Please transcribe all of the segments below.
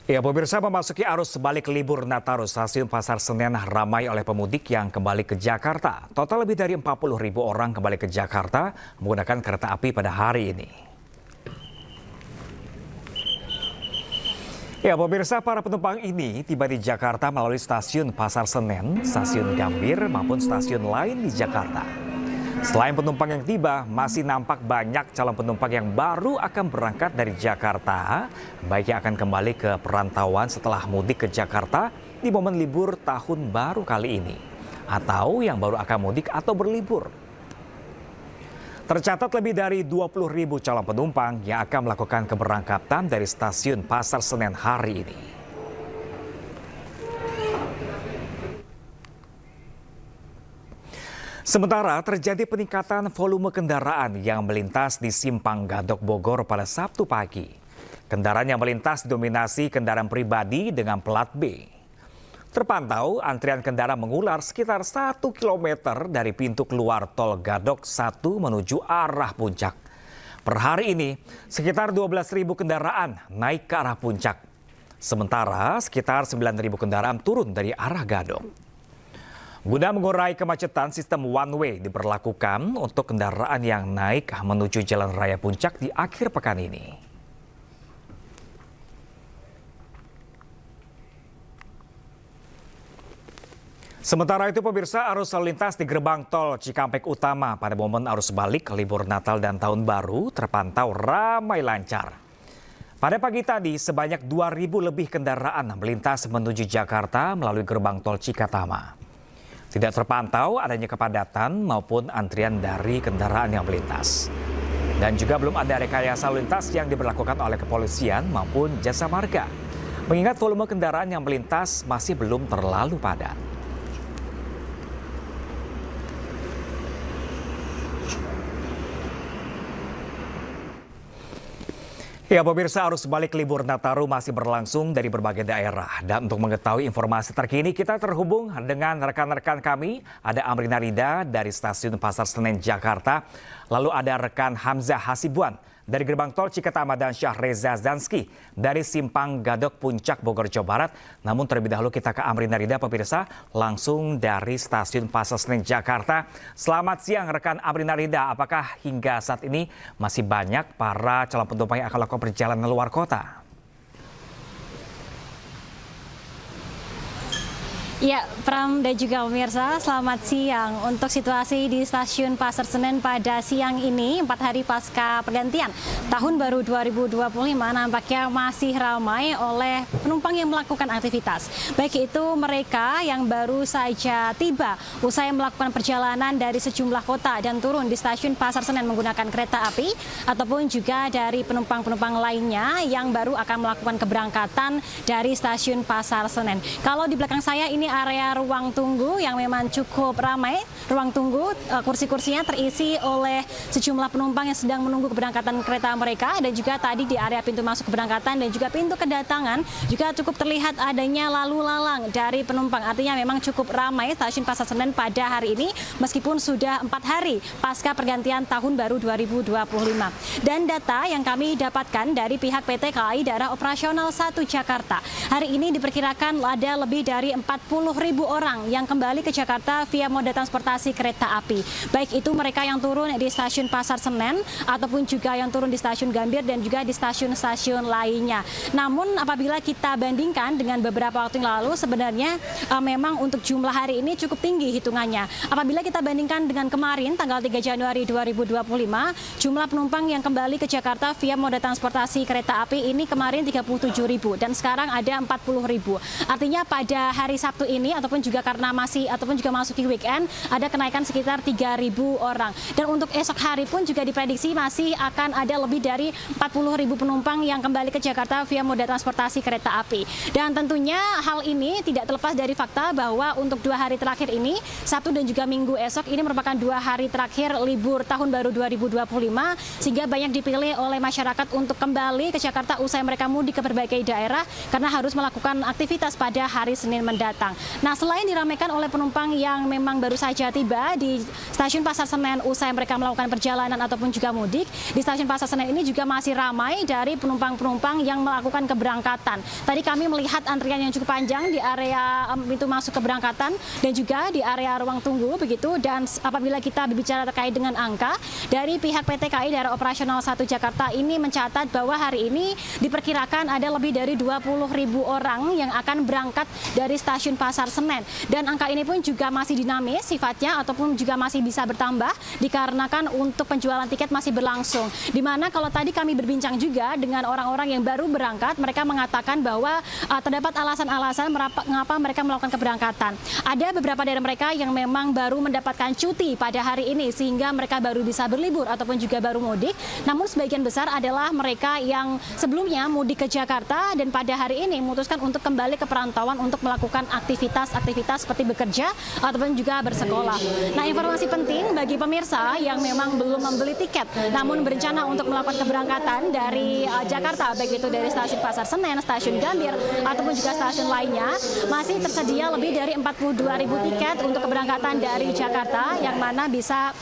Ya, pemirsa, memasuki arus balik libur Nataru, stasiun Pasar Senen ramai oleh pemudik yang kembali ke Jakarta. Total lebih dari 40.000 orang kembali ke Jakarta menggunakan kereta api pada hari ini. Ya, pemirsa, para penumpang ini tiba di Jakarta melalui stasiun Pasar Senen, stasiun Gambir, maupun stasiun lain di Jakarta. Selain penumpang yang tiba, masih nampak banyak calon penumpang yang baru akan berangkat dari Jakarta, baik yang akan kembali ke perantauan setelah mudik ke Jakarta di momen libur tahun baru kali ini, atau yang baru akan mudik atau berlibur. Tercatat lebih dari 20.000 calon penumpang yang akan melakukan keberangkatan dari stasiun Pasar Senen hari ini. Sementara terjadi peningkatan volume kendaraan yang melintas di Simpang Gadok Bogor pada Sabtu pagi. Kendaraan yang melintas didominasi kendaraan pribadi dengan plat B. Terpantau antrian kendaraan mengular sekitar 1 km dari pintu keluar tol Gadok 1 menuju arah puncak. Per hari ini sekitar 12.000 kendaraan naik ke arah puncak. Sementara sekitar 9.000 kendaraan turun dari arah Gadok. Guna mengurai kemacetan, sistem one way diberlakukan untuk kendaraan yang naik menuju Jalan Raya Puncak di akhir pekan ini. Sementara itu, pemirsa, arus lalu lintas di gerbang tol Cikampek Utama pada momen arus balik libur Natal dan Tahun Baru terpantau ramai lancar. Pada pagi tadi, sebanyak 2.000 lebih kendaraan melintas menuju Jakarta melalui gerbang tol Cikatama. Tidak terpantau adanya kepadatan maupun antrian dari kendaraan yang melintas. Dan juga belum ada rekayasa lalu lintas yang diberlakukan oleh kepolisian maupun jasa marga. Mengingat volume kendaraan yang melintas masih belum terlalu padat. Ya, pemirsa, arus balik libur Nataru masih berlangsung dari berbagai daerah. Dan untuk mengetahui informasi terkini, kita terhubung dengan rekan-rekan kami. Ada Amrina Rida dari Stasiun Pasar Senen, Jakarta. Lalu ada rekan Hamzah Hasibuan dari gerbang tol Cikatama dan Syahreza Zanski dari Simpang Gadok Puncak Bogor, Jawa Barat. Namun terlebih dahulu kita ke Amrina Rida, pemirsa, langsung dari Stasiun Pasar Senen, Jakarta. Selamat siang rekan Amrina Rida, apakah hingga saat ini masih banyak para calon penumpang yang akan melakukan perjalanan luar kota? Ya, Pram dan juga pemirsa, selamat siang. Untuk situasi di Stasiun Pasar Senen pada siang ini, 4 hari pasca pergantian Tahun Baru 2025, nampaknya masih ramai oleh penumpang yang melakukan aktivitas. Baik itu mereka yang baru saja tiba usai melakukan perjalanan dari sejumlah kota dan turun di Stasiun Pasar Senen menggunakan kereta api, ataupun juga dari penumpang-penumpang lainnya yang baru akan melakukan keberangkatan dari Stasiun Pasar Senen. Kalau di belakang saya ini area ruang tunggu yang memang cukup ramai. Ruang tunggu, kursi-kursinya terisi oleh sejumlah penumpang yang sedang menunggu keberangkatan kereta mereka, dan juga tadi di area pintu masuk keberangkatan dan juga pintu kedatangan juga cukup terlihat adanya lalu lalang dari penumpang. Artinya memang cukup ramai Stasiun Pasar Senen pada hari ini meskipun sudah 4 hari pasca pergantian Tahun Baru 2025. Dan data yang kami dapatkan dari pihak PT KAI Daerah Operasional 1 Jakarta, hari ini diperkirakan ada lebih dari 40.000 orang yang kembali ke Jakarta via moda transportasi kereta api. Baik itu mereka yang turun di Stasiun Pasar Senen ataupun juga yang turun di Stasiun Gambir dan juga di stasiun-stasiun lainnya. Namun apabila kita bandingkan dengan beberapa waktu yang lalu, sebenarnya memang untuk jumlah hari ini cukup tinggi hitungannya. Apabila kita bandingkan dengan kemarin tanggal 3 Januari 2025, jumlah penumpang yang kembali ke Jakarta via moda transportasi kereta api ini kemarin 37.000 dan sekarang ada 40.000. Artinya pada hari Sabtu ini ataupun juga karena juga masuki weekend, ada kenaikan sekitar 3.000 orang. Dan untuk esok hari pun juga diprediksi masih akan ada lebih dari 40.000 penumpang yang kembali ke Jakarta via moda transportasi kereta api. Dan tentunya hal ini tidak terlepas dari fakta bahwa untuk 2 hari terakhir ini, Sabtu dan juga Minggu esok, ini merupakan 2 hari terakhir libur Tahun Baru 2025, sehingga banyak dipilih oleh masyarakat untuk kembali ke Jakarta usai mereka mudik ke berbagai daerah karena harus melakukan aktivitas pada hari Senin mendatang. Nah, selain diramaikan oleh penumpang yang memang baru saja tiba di stasiun Pasar Senen usai mereka melakukan perjalanan ataupun juga mudik, di stasiun Pasar Senen ini juga masih ramai dari penumpang-penumpang yang melakukan keberangkatan. Tadi kami melihat antrian yang cukup panjang di area pintu masuk keberangkatan dan juga di area ruang tunggu begitu. Dan apabila kita berbicara terkait dengan angka, dari pihak PT KAI Daerah Operasional 1 Jakarta ini mencatat bahwa hari ini diperkirakan ada lebih dari 20.000 orang yang akan berangkat dari stasiun Pasar Senen. Dan angka ini pun juga masih dinamis sifatnya ataupun juga masih bisa bertambah dikarenakan untuk penjualan tiket masih berlangsung. Di mana kalau tadi kami berbincang juga dengan orang-orang yang baru berangkat, mereka mengatakan bahwa terdapat alasan-alasan mengapa mereka melakukan keberangkatan. Ada beberapa dari mereka yang memang baru mendapatkan cuti pada hari ini sehingga mereka baru bisa berlibur ataupun juga baru mudik. Namun sebagian besar adalah mereka yang sebelumnya mudik ke Jakarta dan pada hari ini memutuskan untuk kembali ke perantauan untuk melakukan aktivitas seperti bekerja ataupun juga bersekolah. Nah, informasi penting bagi pemirsa yang memang belum membeli tiket namun berencana untuk melakukan keberangkatan dari Jakarta, baik itu dari stasiun Pasar Senen, stasiun Gambir ataupun juga stasiun lainnya, masih tersedia lebih dari 42.000 tiket untuk keberangkatan dari Jakarta yang mana bisa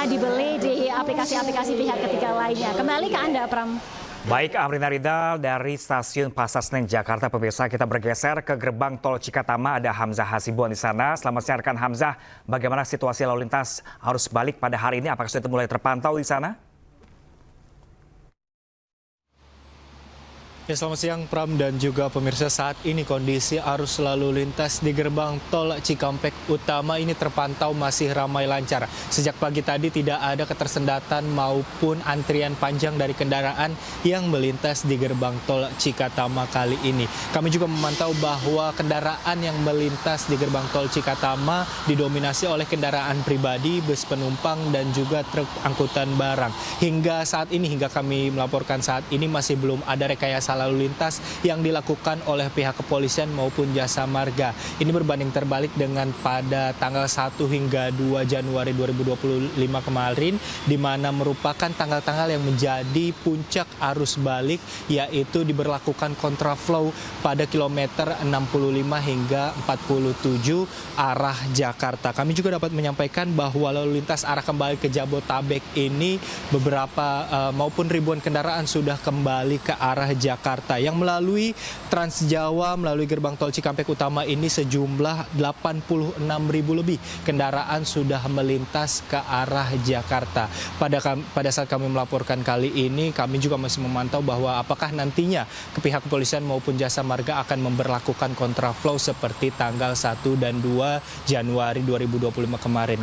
dibeli di aplikasi-aplikasi pihak ketiga lainnya. Kembali ke Anda, Pram. Baik, Amrina Ridal dari stasiun Pasar Senen Jakarta. Pemirsa, kita bergeser ke gerbang tol Cikatama. Ada Hamzah Hasibuan di sana. Selamat siang, rekan Hamzah. Bagaimana situasi lalu lintas arus balik pada hari ini? Apakah sudah mulai terpantau di sana? Ya, selamat siang Pram dan juga pemirsa. Saat ini kondisi arus lalu lintas di gerbang tol Cikampek Utama ini terpantau masih ramai lancar. Sejak pagi tadi tidak ada ketersendatan maupun antrian panjang dari kendaraan yang melintas di gerbang tol Cikatama kali ini. Kami juga memantau bahwa kendaraan yang melintas di gerbang tol Cikatama didominasi oleh kendaraan pribadi, bus penumpang dan juga truk angkutan barang. Hingga saat ini, hingga kami melaporkan saat ini masih belum ada rekayasa lalu lintas yang dilakukan oleh pihak kepolisian maupun jasa marga. Ini berbanding terbalik dengan pada tanggal 1 hingga 2 Januari 2025 kemarin, di mana merupakan tanggal-tanggal yang menjadi puncak arus balik, yaitu diberlakukan kontraflow pada kilometer 65 hingga 47 arah Jakarta. Kami juga dapat menyampaikan bahwa lalu lintas arah kembali ke Jabotabek ini beberapa maupun ribuan kendaraan sudah kembali ke arah Jakarta. Yang melalui Trans Jawa, melalui gerbang tol Cikampek Utama ini sejumlah 86.000 lebih kendaraan sudah melintas ke arah Jakarta. Pada saat kami melaporkan kali ini, kami juga masih memantau bahwa apakah nantinya pihak kepolisian maupun jasa marga akan memberlakukan kontraflow seperti tanggal 1 dan 2 Januari 2025 kemarin.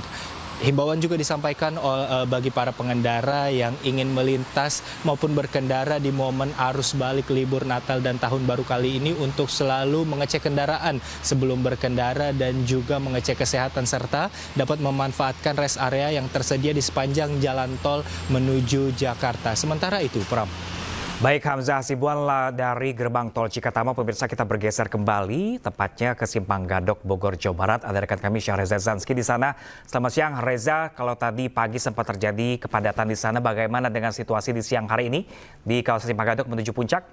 Himbauan juga disampaikan bagi para pengendara yang ingin melintas maupun berkendara di momen arus balik libur Natal dan Tahun Baru kali ini untuk selalu mengecek kendaraan sebelum berkendara dan juga mengecek kesehatan serta dapat memanfaatkan rest area yang tersedia di sepanjang jalan tol menuju Jakarta. Sementara itu, Pram. Baik, Hamzah Hasibuan dari gerbang tol Cikatama. Pemirsa, kita bergeser kembali tepatnya ke Simpang Gadok, Bogor, Jawa Barat. Ada rekan kami Syahreza Zanski di sana. Selamat siang, Reza. Kalau tadi pagi sempat terjadi kepadatan di sana, bagaimana dengan situasi di siang hari ini di kawasan Simpang Gadok menuju puncak?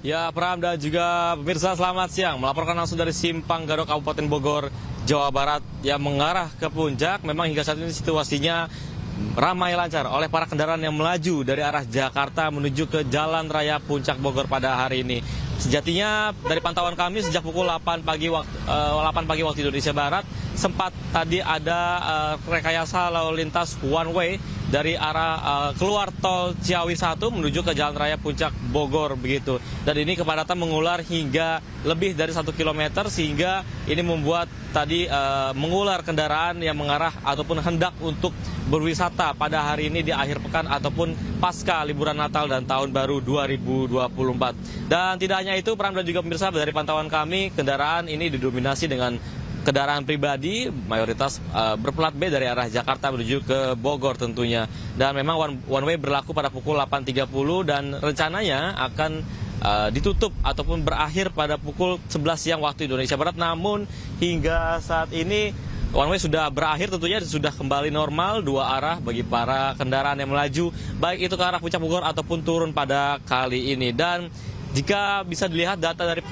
Ya, Pram dan juga pemirsa, selamat siang. Melaporkan langsung dari Simpang Gadok, Kabupaten Bogor, Jawa Barat yang mengarah ke puncak. Memang hingga saat ini situasinya ramai lancar oleh para kendaraan yang melaju dari arah Jakarta menuju ke Jalan Raya Puncak Bogor pada hari ini. Sejatinya dari pantauan kami sejak pukul 8 pagi waktu Indonesia Barat sempat tadi ada rekayasa lalu lintas one way dari arah keluar tol Ciawi 1 menuju ke Jalan Raya Puncak Bogor begitu. Dan ini kepadatan mengular hingga lebih dari 1 km sehingga ini membuat tadi mengular kendaraan yang mengarah ataupun hendak untuk berwisata pada hari ini di akhir pekan ataupun pasca liburan Natal dan Tahun Baru 2024. Dan tidak hanya itu, Pram dan juga pemirsa, dari pantauan kami kendaraan ini didominasi dengan kendaraan pribadi, mayoritas berplat B dari arah Jakarta menuju ke Bogor tentunya. Dan memang one way berlaku pada pukul 8.30 dan rencananya akan ditutup ataupun berakhir pada pukul 11 siang waktu Indonesia Barat. Namun hingga saat ini one way sudah berakhir, tentunya sudah kembali normal dua arah bagi para kendaraan yang melaju, baik itu ke arah Puncak Bogor ataupun turun pada kali ini. Dan Jika bisa dilihat data dari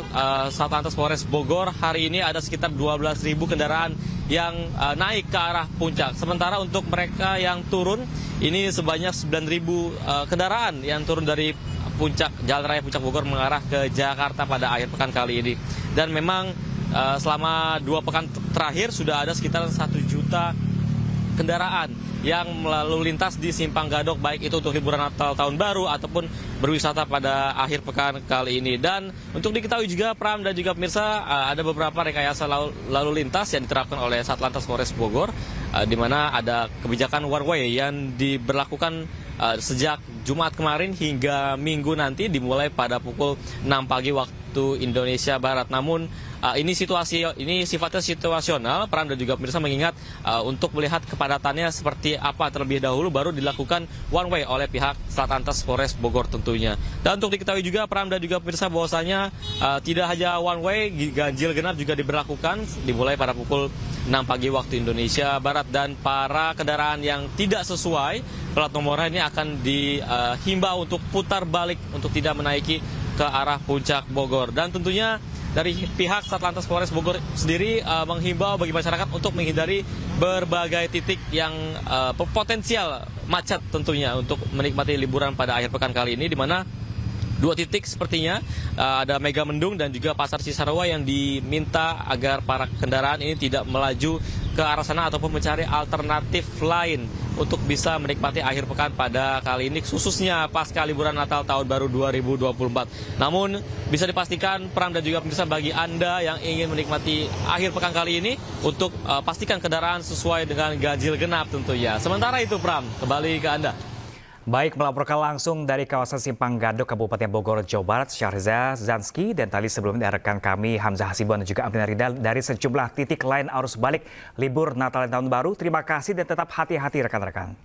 Satlantas Polres Bogor, hari ini ada sekitar 12.000 kendaraan yang naik ke arah puncak. Sementara untuk mereka yang turun, ini sebanyak 9.000 kendaraan yang turun dari puncak Jalan Raya Puncak Bogor mengarah ke Jakarta pada akhir pekan kali ini. Dan memang selama 2 pekan terakhir sudah ada sekitar 1 juta kendaraan yang lalu lintas di Simpang Gadok, baik itu untuk liburan Natal Tahun Baru ataupun berwisata pada akhir pekan kali ini. Dan untuk diketahui juga Pram dan juga pemirsa, ada beberapa rekayasa lalu lintas yang diterapkan oleh Satlantas Polres Bogor, di mana ada kebijakan one way yang diberlakukan sejak Jumat kemarin hingga Minggu nanti, dimulai pada pukul 6 pagi waktu Indonesia Barat. Namun ini sifatnya situasional, Pram dan juga pemirsa, mengingat untuk melihat kepadatannya seperti apa terlebih dahulu baru dilakukan one way oleh pihak Satlantas Polres Bogor tentunya. Dan untuk diketahui juga Pram dan juga pemirsa bahwasanya tidak hanya one way, ganjil genap juga diberlakukan dimulai pada pukul 6 pagi waktu Indonesia Barat, dan para kendaraan yang tidak sesuai plat nomornya ini akan dihimbau untuk putar balik untuk tidak menaiki ke arah puncak Bogor. Dan tentunya dari pihak Satlantas Polres Bogor sendiri menghimbau bagi masyarakat untuk menghindari berbagai titik yang potensial macet tentunya untuk menikmati liburan pada akhir pekan kali ini, di mana 2 titik sepertinya ada Mega Mendung dan juga Pasar Cisarua yang diminta agar para kendaraan ini tidak melaju ke arah sana ataupun mencari alternatif lain untuk bisa menikmati akhir pekan pada kali ini, khususnya pasca liburan Natal Tahun Baru 2024. Namun bisa dipastikan Pram dan juga pemirsa, bagi Anda yang ingin menikmati akhir pekan kali ini, untuk pastikan kendaraan sesuai dengan ganjil genap tentunya. Sementara itu Pram, kembali ke Anda. Baik, melaporkan langsung dari kawasan Simpang Gadok, Kabupaten Bogor, Jawa Barat, Syahriza Zanski, dan tadi sebelumnya rekan kami Hamzah Hasibuan dan juga Amrina Ridal dari sejumlah titik lain arus balik libur Natal dan Tahun Baru. Terima kasih dan tetap hati-hati rekan-rekan.